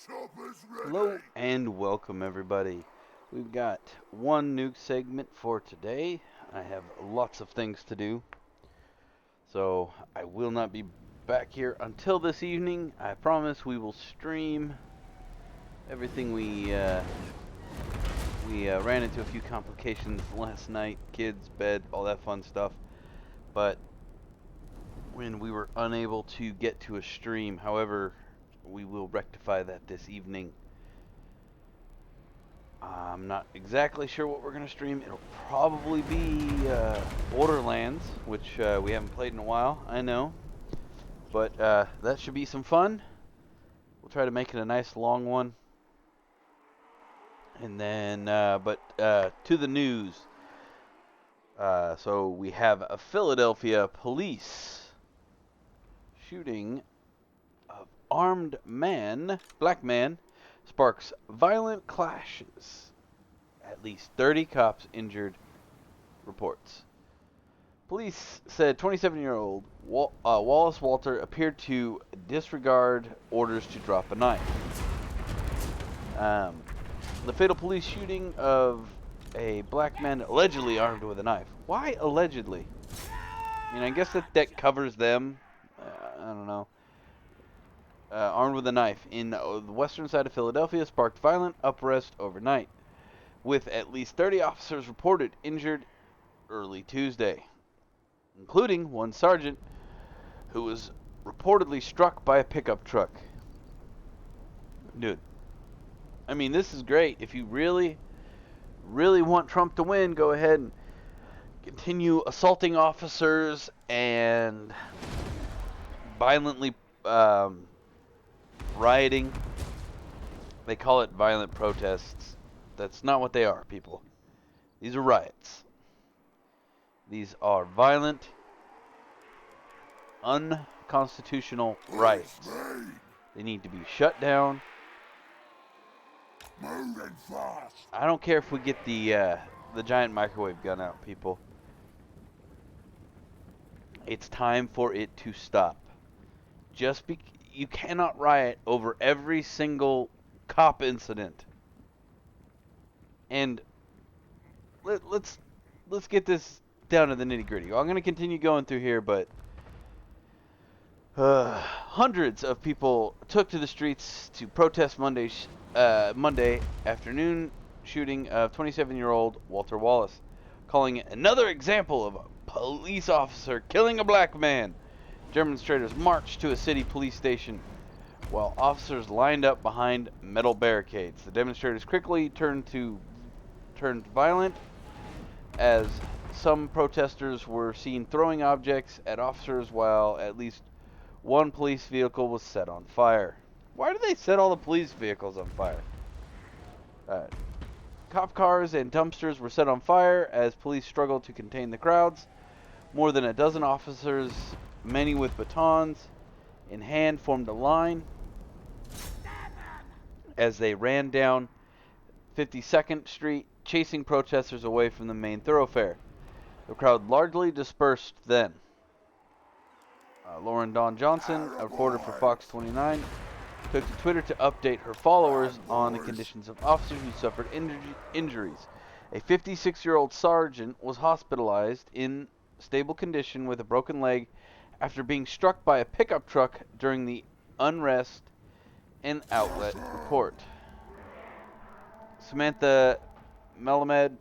Hello and welcome everybody. We've got one nuke segment for today. I have lots of things to do, so I will not be back here until this evening. I promise we will stream everything. We ran into a few complications last night, kids, bed, all that fun stuff, but when we were unable to get to a stream, however, we will rectify that this evening. I'm not exactly sure what we're going to stream. It'll probably be Borderlands, which we haven't played in a while, I know. But that should be some fun. We'll try to make it a nice long one. And then, to the news. So we have a Philadelphia police shooting of armed man, black man, sparks violent clashes. At least 30 cops injured, reports. Police said 27-year-old Wallace Walter appeared to disregard orders to drop a knife. The fatal police shooting of a black man allegedly armed with a knife. Why allegedly? I mean, I guess that covers them. I don't know. Armed with a knife in the western side of Philadelphia sparked violent unrest overnight, with at least 30 officers reported injured early Tuesday, including one sergeant who was reportedly struck by a pickup truck. Dude, I mean, this is great. If you really, really want Trump to win, go ahead and continue assaulting officers and violently rioting. They call it violent protests. That's not what they are, people. These are riots. These are violent, unconstitutional riots. They need to be shut down. Moving fast. I don't care if we get the giant microwave gun out, people. It's time for it to stop. You cannot riot over every single cop incident. And let's get this down to the nitty-gritty. I'm going to continue going through here, but hundreds of people took to the streets to protest Monday afternoon shooting of 27-year-old Walter Wallace, calling it another example of a police officer killing a black man. Demonstrators marched to a city police station while officers lined up behind metal barricades. The demonstrators quickly turned violent as some protesters were seen throwing objects at officers while at least one police vehicle was set on fire. Why do they set all the police vehicles on fire? Cop cars and dumpsters were set on fire as police struggled to contain the crowds. More than a dozen officers, many with batons in hand, formed a line as they ran down 52nd Street, chasing protesters away from the main thoroughfare. The crowd largely dispersed then. Lauren Dawn Johnson, a reporter for Fox 29, took to Twitter to update her followers on the conditions of officers who suffered injuries. A 56-year-old sergeant was hospitalized in stable condition with a broken leg after being struck by a pickup truck during the unrest, an outlet report. Samantha Melamed,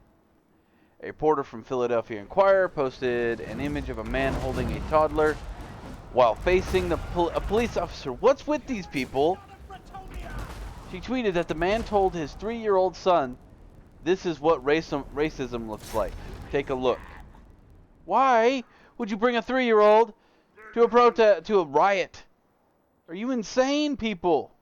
a reporter from Philadelphia Inquirer, posted an image of a man holding a toddler while facing a police officer. What's with these people? She tweeted that the man told his 3-year-old son, "This is what racism looks like. Take a look." Why would you bring a 3-year-old to a riot? Are you insane, people?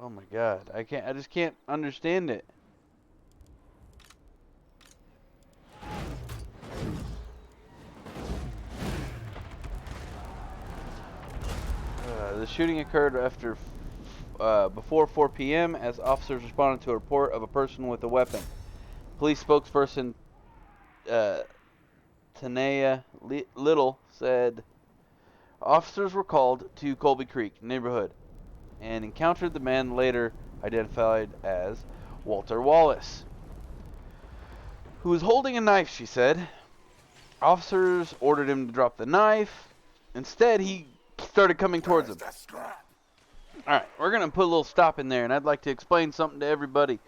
Oh my God, I just can't understand it. The shooting occurred before 4 p.m. as officers responded to a report of a person with a weapon. Police spokesperson Tanea Little said, officers were called to Colby Creek neighborhood and encountered the man later identified as Walter Wallace, who was holding a knife, she said. Officers ordered him to drop the knife. Instead, he started coming towards them. Alright, we're going to put a little stop in there, and I'd like to explain something to everybody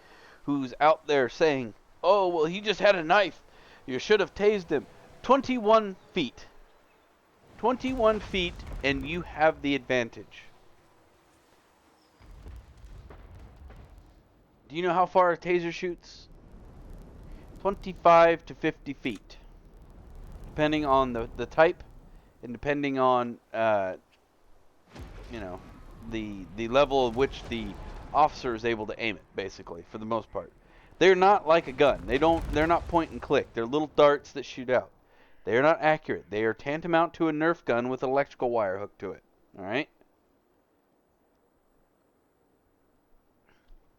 who's out there saying, oh, well, he just had a knife. You should have tased him. 21 feet. 21 feet, and you have the advantage. Do you know how far a taser shoots? 25 to 50 feet. Depending on the type, and depending on, you know, the level of which the officer is able to aim it, basically, for the most part. They're not like a gun. They're not point and click. They're little darts that shoot out. They are not accurate. They are tantamount to a Nerf gun with an electrical wire hooked to it. All right?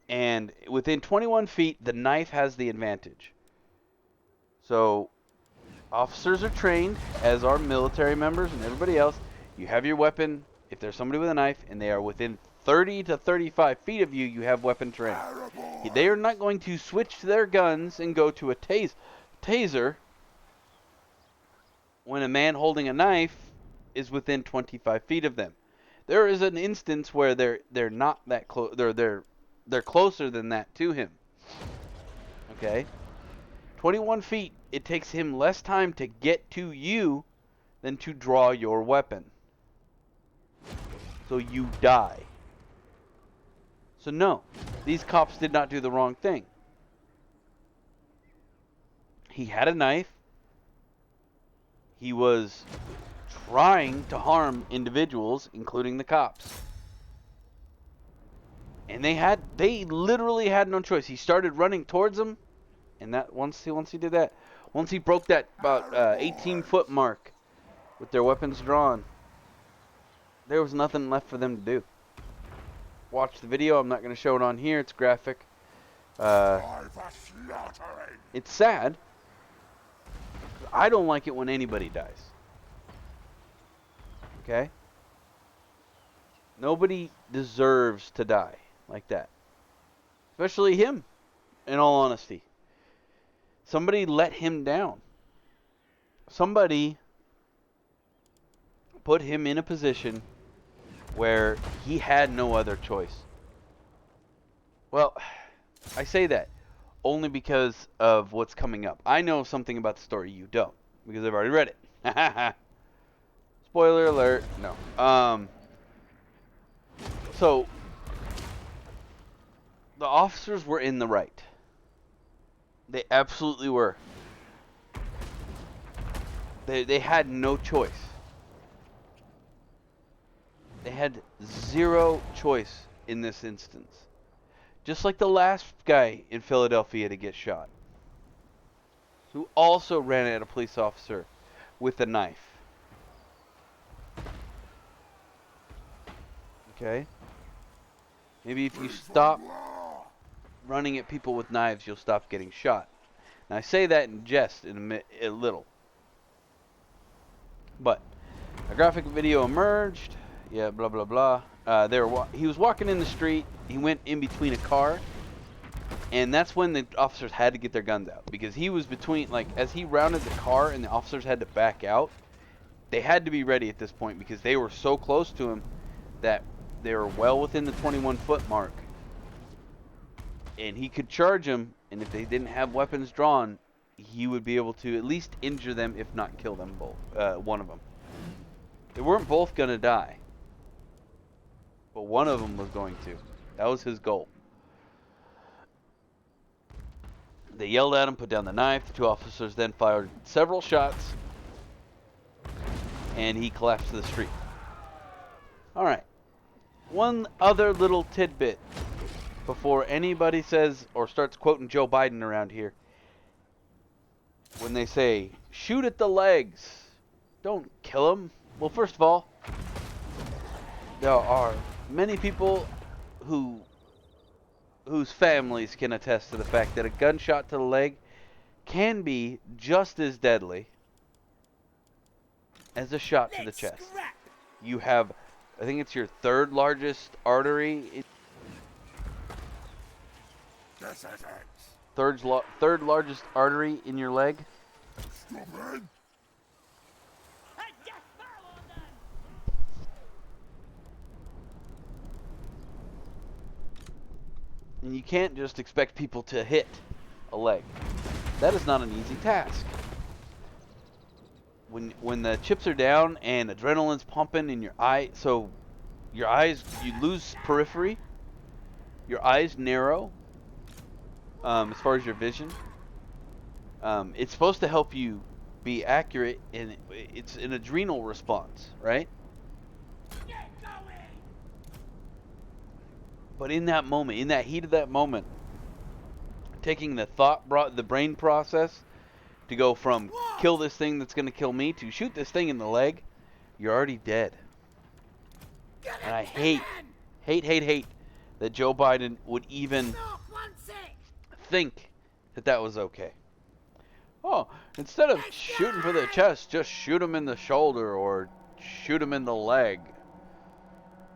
And within 21 feet, the knife has the advantage. So, officers are trained, as are military members and everybody else. You have your weapon. If there's somebody with a knife and they are within 30 to 35 feet of you, you have weapon training. They are not going to switch their guns and go to a taser when a man holding a knife is within 25 feet of them. There is an instance where they're not that close. They're closer than that to him. Okay? 21 feet, it takes him less time to get to you than to draw your weapon. So you die. So no, these cops did not do the wrong thing. He had a knife. He was trying to harm individuals, including the cops. And they literally had no choice. He started running towards them, and that once he did that, once he broke that about 18-foot mark with their weapons drawn, there was nothing left for them to do. Watch the video. I'm not going to show it on here. It's graphic. It's sad. I don't like it when anybody dies. Okay? Nobody deserves to die like that. Especially him, in all honesty. Somebody let him down. Somebody put him in a position where he had no other choice. Well, I say that only because of what's coming up. I know something about the story you don't, because I've already read it. Spoiler alert. No. So, the officers were in the right. They absolutely were. They had no choice. They had zero choice in this instance. Just like the last guy in Philadelphia to get shot, who also ran at a police officer with a knife. Okay? Maybe if you stop running at people with knives, you'll stop getting shot. Now, I say that in jest in a little. But a graphic video emerged. Yeah, blah, blah, blah. He was walking in the street. He went in between a car. And that's when the officers had to get their guns out. Because he was between, like, as he rounded the car and the officers had to back out, they had to be ready at this point because they were so close to him that they were well within the 21-foot mark. And he could charge them, and if they didn't have weapons drawn, he would be able to at least injure them, if not kill them both. One of them. They weren't both going to die. But one of them was going to. That was his goal. They yelled at him, put down the knife. The two officers then fired several shots. And he collapsed to the street. Alright. One other little tidbit before anybody says or starts quoting Joe Biden around here. When they say, shoot at the legs, don't kill him. Well, first of all, there are many people whose families can attest to the fact that a gunshot to the leg can be just as deadly as a shot to the chest. You have, I think it's your third largest artery. Third largest artery in your leg. And you can't just expect people to hit a leg. That is not an easy task. When the chips are down and adrenaline's pumping in your eye, so your eyes, you lose periphery, your eyes narrow as far as your vision. It's supposed to help you be accurate, and it's an adrenal response, right? But in that moment, in that heat of that moment, taking the brain process to go from kill this thing that's going to kill me to shoot this thing in the leg, you're already dead. And I hate that Joe Biden would even think that that was okay. Oh, instead of shooting for the chest, just shoot him in the shoulder or shoot him in the leg.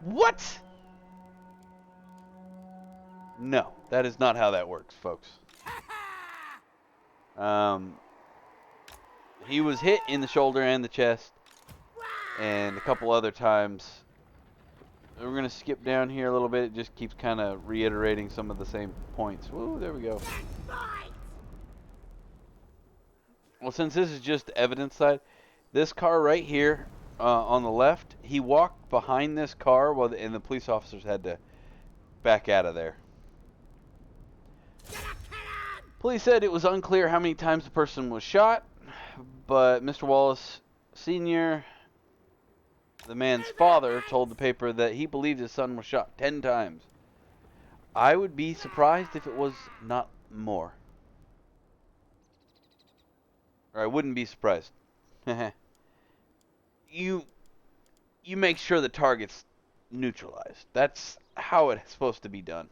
What? No, that is not how that works, folks. He was hit in the shoulder and the chest, and a couple other times. We're going to skip down here a little bit. It just keeps kind of reiterating some of the same points. Woo, there we go. Well, since this is just the evidence side, this car right here on the left, he walked behind this car and the police officers had to back out of there. Police said it was unclear how many times the person was shot, but Mr. Wallace Sr., the man's father, told the paper that he believed his son was shot 10 times. I would be surprised if it was not more. Or I wouldn't be surprised. You make sure the target's neutralized. That's how it's supposed to be done.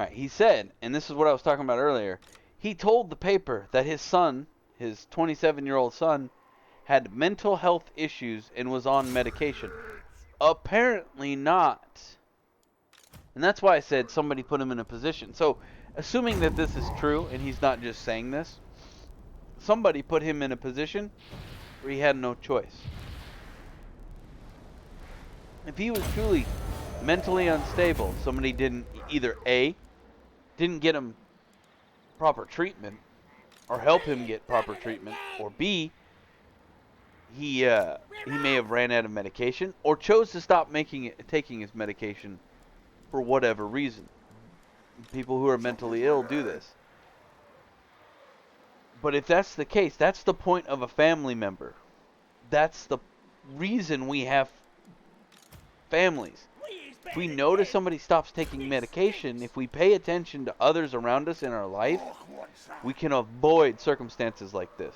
Alright, he said, and this is what I was talking about earlier, he told the paper that his son, his 27-year-old son, had mental health issues and was on medication. Apparently not. And that's why I said somebody put him in a position. So, assuming that this is true, and he's not just saying this, somebody put him in a position where he had no choice. If he was truly mentally unstable, somebody didn't either A, didn't get him proper treatment, or help him get proper treatment, or B, he may have ran out of medication, or chose to stop taking his medication for whatever reason. People who are mentally ill do this. But if that's the case, that's the point of a family member. That's the reason we have families. If we notice somebody stops taking medication, if we pay attention to others around us in our life, we can avoid circumstances like this.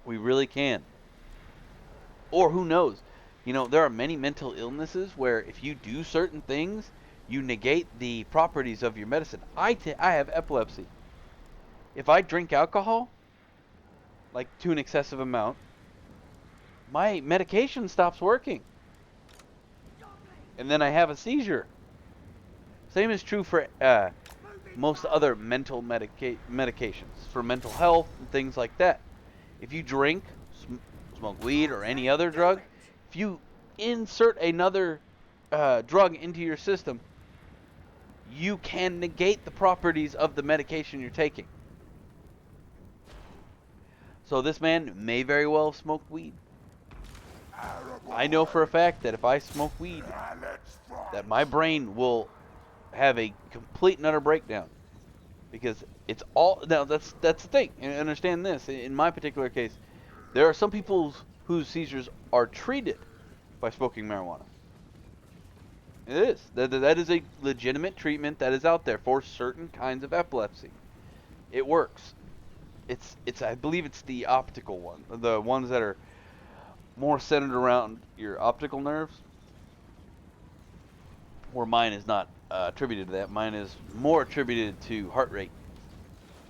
We really can. Or who knows? You know, there are many mental illnesses where if you do certain things, you negate the properties of your medicine. I have epilepsy. If I drink alcohol, like to an excessive amount, my medication stops working. And then I have a seizure. Same is true for most other mental medications, for mental health and things like that. If you drink, smoke weed, or any other drug, if you insert another drug into your system, you can negate the properties of the medication you're taking. So this man may very well have smoked weed. I know for a fact that if I smoke weed, that my brain will have a complete and utter breakdown. Because it's all... Now, that's the thing. And understand this. In my particular case, there are some people whose seizures are treated by smoking marijuana. It is. That is a legitimate treatment that is out there for certain kinds of epilepsy. It works. It's I believe it's the optical one. The ones that are more centered around your optical nerves. Where mine is not attributed to that. Mine is more attributed to heart rate.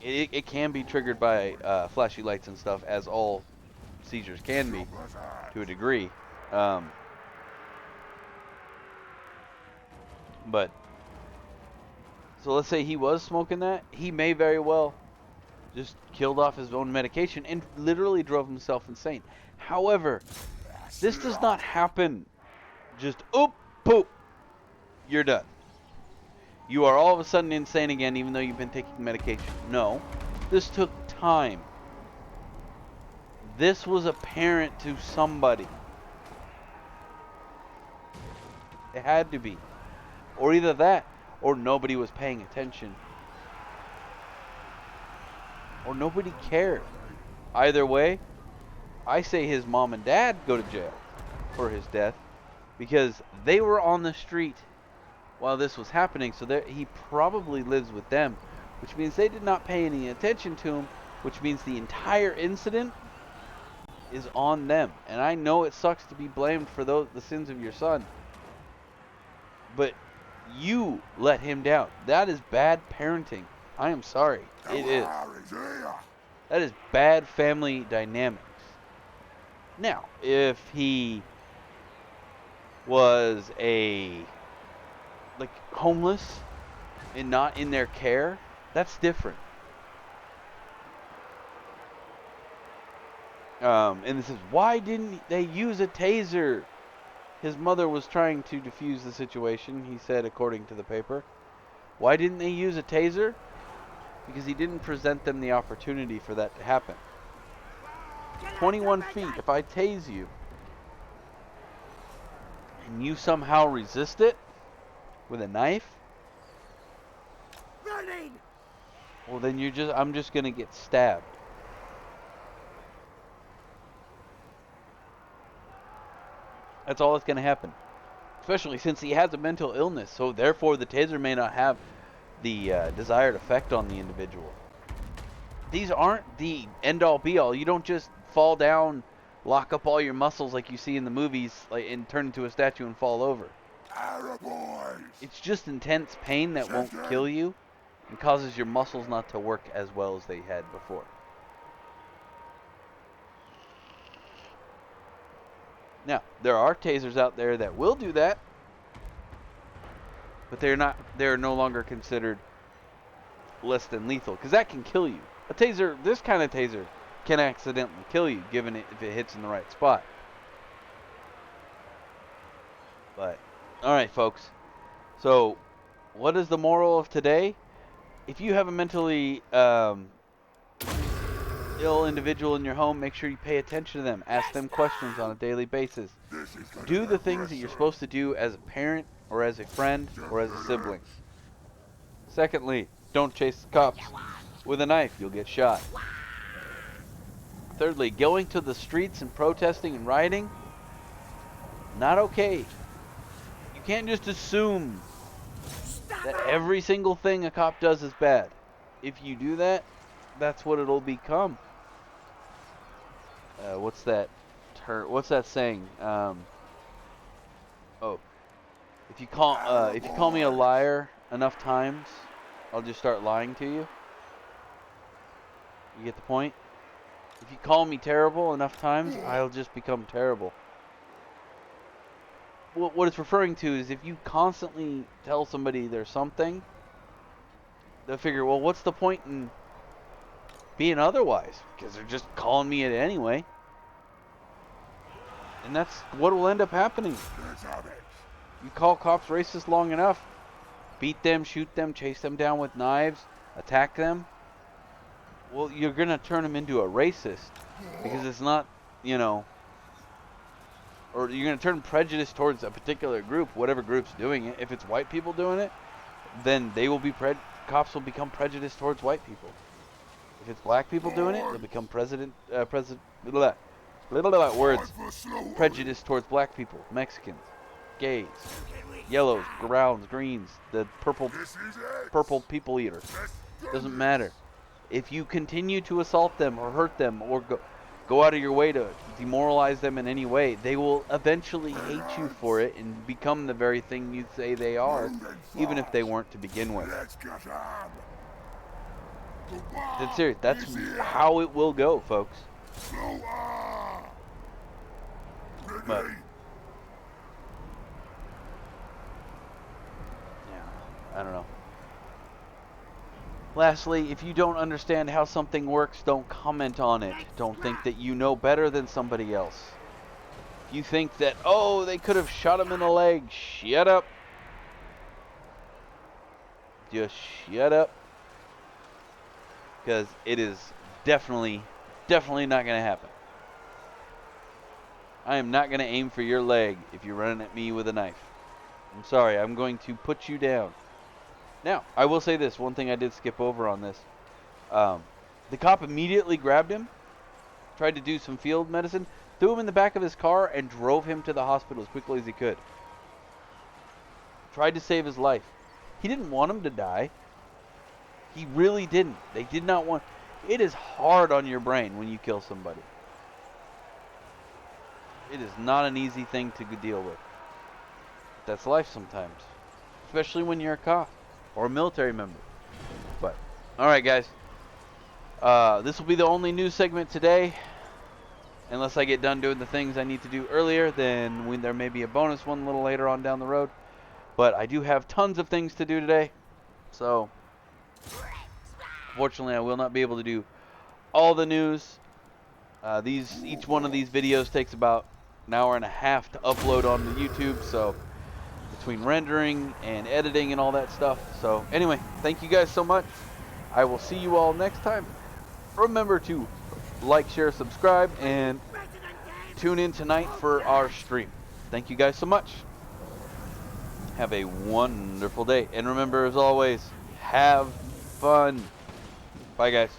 It can be triggered by flashy lights and stuff, as all seizures can be, to a degree. Um, but, so let's say he was smoking that, he may very well just killed off his own medication and literally drove himself insane. However, this does not happen just, oop, poop, you're done. You are all of a sudden insane again, even though you've been taking medication. No, this took time. This was apparent to somebody. It had to be. Or either that, or nobody was paying attention. Or nobody cared. Either way, I say his mom and dad go to jail for his death, because they were on the street while this was happening, so he probably lives with them, which means they did not pay any attention to him, which means the entire incident is on them. And I know it sucks to be blamed for the sins of your son, but you let him down. That is bad parenting. I am sorry. It is. That is bad family dynamics. Now, if he was homeless and not in their care, that's different. And this is, why didn't they use a taser? His mother was trying to defuse the situation, he said, according to the paper. Why didn't they use a taser? Because he didn't present them the opportunity for that to happen. 21 feet, if I tase you, and you somehow resist it with a knife, well then I'm just gonna get stabbed. That's all that's gonna happen. Especially since he has a mental illness, so therefore the taser may not have the desired effect on the individual. These aren't the end-all be-all. You don't just fall down, lock up all your muscles like you see in the movies, and turn into a statue and fall over. It's just intense pain that won't kill you and causes your muscles not to work as well as they had before. Now, there are tasers out there that will do that, but they're no longer considered less than lethal, because that can kill you. A taser, this kind of taser, can accidentally kill you, given if it hits in the right spot. But, alright folks, so what is the moral of today? If you have a mentally ill individual in your home, make sure you pay attention to them. Ask them questions on a daily basis. Do the things that you're supposed to do as a parent, or as a friend, or as a sibling. Secondly, don't chase the cops with a knife. You'll get shot. Thirdly, going to the streets and protesting and rioting, not okay. You can't just assume that every single thing a cop does is bad. If you do that, that's what it'll become. What's that term? What's that saying? If you call me a liar enough times, I'll just start lying to you. You get the point? If you call me terrible enough times, I'll just become terrible. What it's referring to is, if you constantly tell somebody there's something, they'll figure, well, what's the point in being otherwise? Because they're just calling me it anyway. And that's what will end up happening. You call cops racist long enough, beat them, shoot them, chase them down with knives, attack them, well, you're going to turn them into a racist. Because it's not, or you're going to turn prejudice towards a particular group, whatever group's doing it. If it's white people doing it, then they will be cops will become prejudiced towards white people. If it's black people doing it, they'll become prejudice towards black people, Mexicans, gays, yellows, browns, greens, the purple people eater. Doesn't matter. If you continue to assault them or hurt them or go out of your way to demoralize them in any way, they will eventually hate you for it and become the very thing you say they are, even if they weren't to begin with. That's serious. That's how it will go, folks. But yeah, I don't know. Lastly, if you don't understand how something works, don't comment on it. Don't think that you know better than somebody else. If you think that, oh, they could have shot him in the leg, shut up. Just shut up. Because it is definitely not going to happen. I am not going to aim for your leg if you're running at me with a knife. I'm sorry, I'm going to put you down. Now, I will say this, one thing I did skip over on this. The cop immediately grabbed him, tried to do some field medicine, threw him in the back of his car, and drove him to the hospital as quickly as he could. Tried to save his life. He didn't want him to die. He really didn't. They did not want... It is hard on your brain when you kill somebody. It is not an easy thing to deal with. That's life sometimes. Especially when you're a cop or a military member. But, alright guys. This will be the only news segment today. Unless I get done doing the things I need to do earlier, then there may be a bonus one a little later on down the road. But I do have tons of things to do today. So, fortunately, I will not be able to do all the news. Each one of these videos takes about an hour and a half to upload onto YouTube. So, between rendering and editing and all that stuff. So, anyway, thank you guys so much. I will see you all next time. Remember to like, share, subscribe, and tune in tonight for our stream. Thank you guys so much. Have a wonderful day. And remember, as always, have fun. Bye, guys.